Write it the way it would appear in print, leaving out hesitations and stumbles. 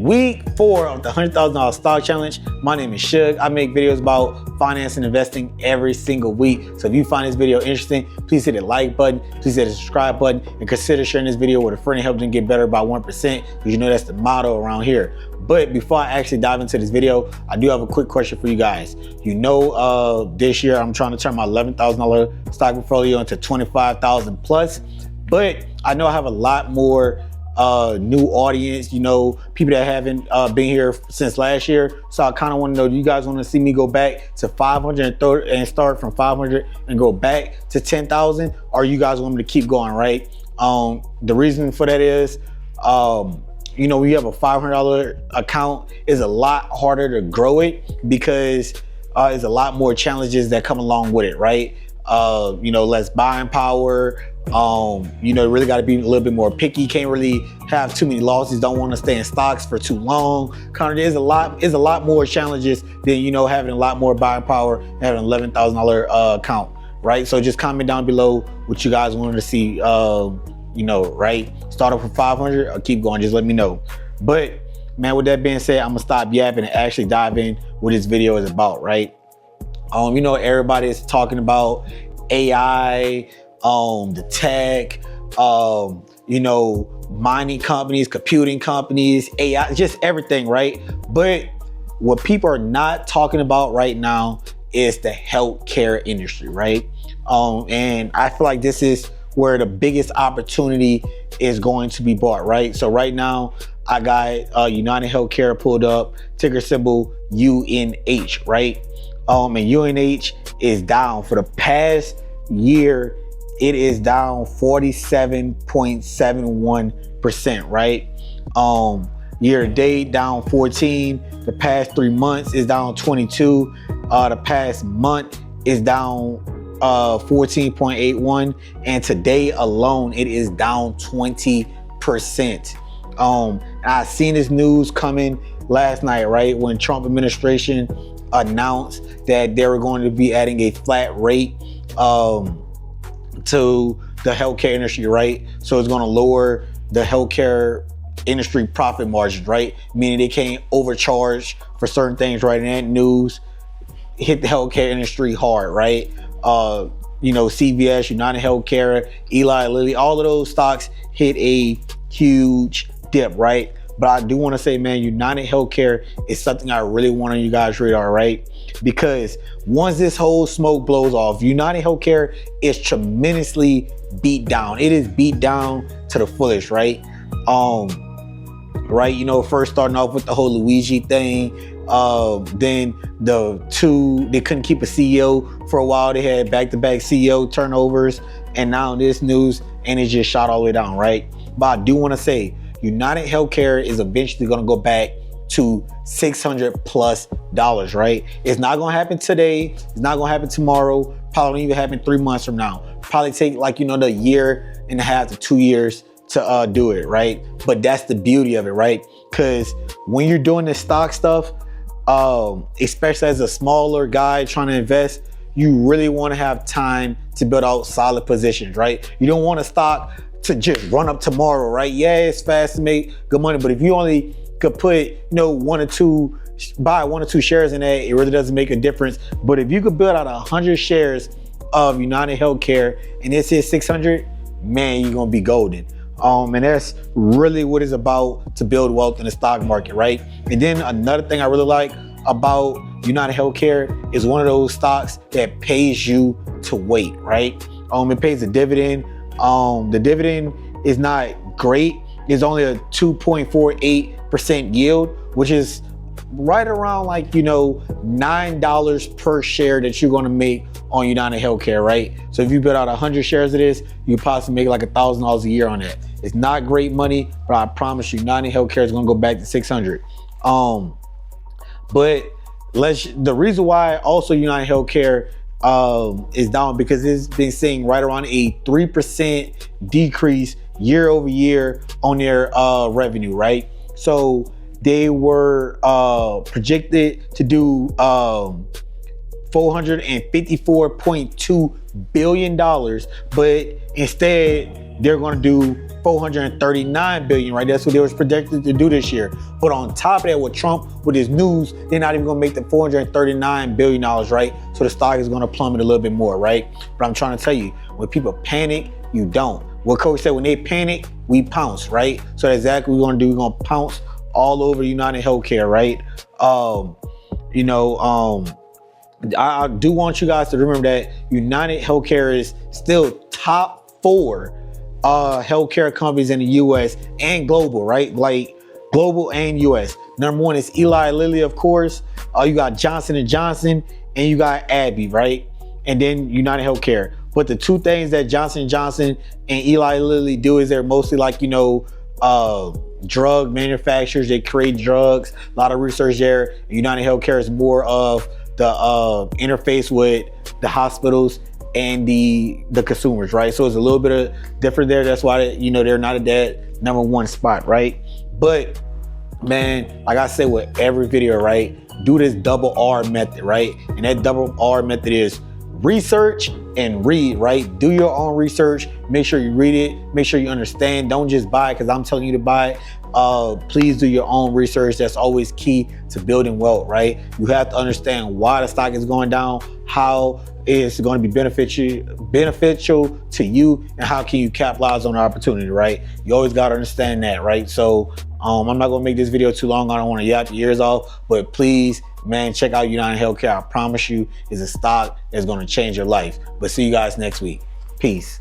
week 4 of the $100,000 stock challenge. My name is Shug. I make videos about finance and investing every single week. So if you find this video interesting, please hit the like button, please hit the subscribe button, and consider sharing this video with a friend and help them get better by 1%, because you know that's the motto around here. But before I actually dive into this video, I do have a quick question for you guys. You know, this year I'm trying to turn my $11,000 stock portfolio into $25,000 plus, but I know I have a lot more new audience, you know, people that haven't been here since last year. So I kind of want to know, do you guys want to see me go back to 500 and start from 500 and go back to 10,000, or you guys want me to keep going, right? The reason for that is, you know, when you have a $500 account, it's a lot harder to grow it because there's a lot more challenges that come along with it, right? You know, less buying power. You know, really got to be a little bit more picky. Can't really have too many losses. Don't want to stay in stocks for too long. Kind of, there's a lot more challenges than, you know, having a lot more buying power and having an $11,000 account, right? So just comment down below what you guys wanted to see. You know, right? Start off with 500 or keep going. Just let me know. But man, with that being said, I'm gonna stop yapping and actually dive in what this video is about, right? You know, everybody is talking about AI, the tech, you know, mining companies, computing companies, AI, just everything, right? But what people are not talking about right now is the healthcare industry, right? And I feel like this is where the biggest opportunity is going to be bought, right? So right now, I got United Healthcare pulled up, ticker symbol UNH, right? And UNH is down for the past year. It is down 47.71%, right? Year to date down 14. The past 3 months is down 22. The past month is down 14.81, and today alone it is down 20%. I seen this news coming last night, right, when Trump administration announced that they were going to be adding a flat rate to the healthcare industry, right? So it's going to lower the healthcare industry profit margins, right? Meaning they can't overcharge for certain things, right? And that news hit the healthcare industry hard, right? You know, CVS, United Healthcare, Eli Lilly, all of those stocks hit a huge dip, right? But I do want to say, man, United Healthcare is something I really want on you guys' radar, right? Because once this whole smoke blows off, United Healthcare is tremendously beat down. It is beat down to the fullest, right? Right, you know, first starting off with the whole Luigi thing. Then they couldn't keep a CEO for a while. They had back-to-back CEO turnovers, and now this news, and it just shot all the way down, right? But I do want to say, United Healthcare is eventually going to go back to $600+, right? It's not going to happen today. It's not going to happen tomorrow. Probably won't even happen 3 months from now. Probably take, like, you know, the 1.5 to 2 years to do it, right? But that's the beauty of it, right? Because when you're doing this stock stuff, especially as a smaller guy trying to invest, you really want to have time to build out solid positions, right? You don't want a stock to just run up tomorrow, right? Yeah, it's fast to make good money, but if you only could put, you know, buy 1 or 2 shares in that, it really doesn't make a difference. But if you could build out 100 shares of United Healthcare and this is 600, man, you're gonna be golden. And that's really what it's about, to build wealth in the stock market, right? And then another thing I really like about United Healthcare is one of those stocks that pays you to wait, right? It pays a dividend. The dividend is not great. It's only a 2.48% yield, which is right around, like, you know, $9 per share that you're going to make on United Healthcare, right? So if you build out 100 shares of this, you possibly make like $1,000 a year on that. It's not great money, but I promise you, United Healthcare is going to go back to 600. But the reason why also United Healthcare is down, because it's been seeing right around a 3% decrease year over year on their revenue, right? So they were projected to do $454.2 billion, but instead they're going to do 439 billion, right? That's what they was projected to do this year. But on top of that, with Trump, with his news, they're not even going to make the 439 billion dollars, right? So the stock is going to plummet a little bit more, right? But I'm trying to tell you, when people panic, you don't. What Coach said, when they panic, we pounce, right? So that's exactly what we're going to do. We're going to pounce all over United Healthcare, right? I do want you guys to remember that United Healthcare is still top 4 healthcare companies in the US and global, right? Like global and US. Number 1 is Eli Lilly, of course. You got Johnson & Johnson, and you got Abbey, right? And then United Healthcare. But the two things that Johnson & Johnson and Eli Lilly do is they're mostly like, drug manufacturers. They create drugs, a lot of research there. United Healthcare is more of the interface with the hospitals and the consumers, right? So it's a little bit of different there. That's why, they're not at that number 1 spot, right? But man, like I said with every video, right? Do this double R method, right? And that double R method is research and read, right? Do your own research. Make sure you read it. Make sure you understand. Don't just buy it because I'm telling you to buy it. Please do your own research. That's always key to building wealth, right? You have to understand why the stock is going down, how it's going to be beneficial to you, and how can you capitalize on the opportunity, right? You always got to understand that, right? So I'm not going to make this video too long. I don't want to yap your ears off, but please, man, check out United Healthcare. I promise you, it's a stock that's going to change your life. But see you guys next week. Peace.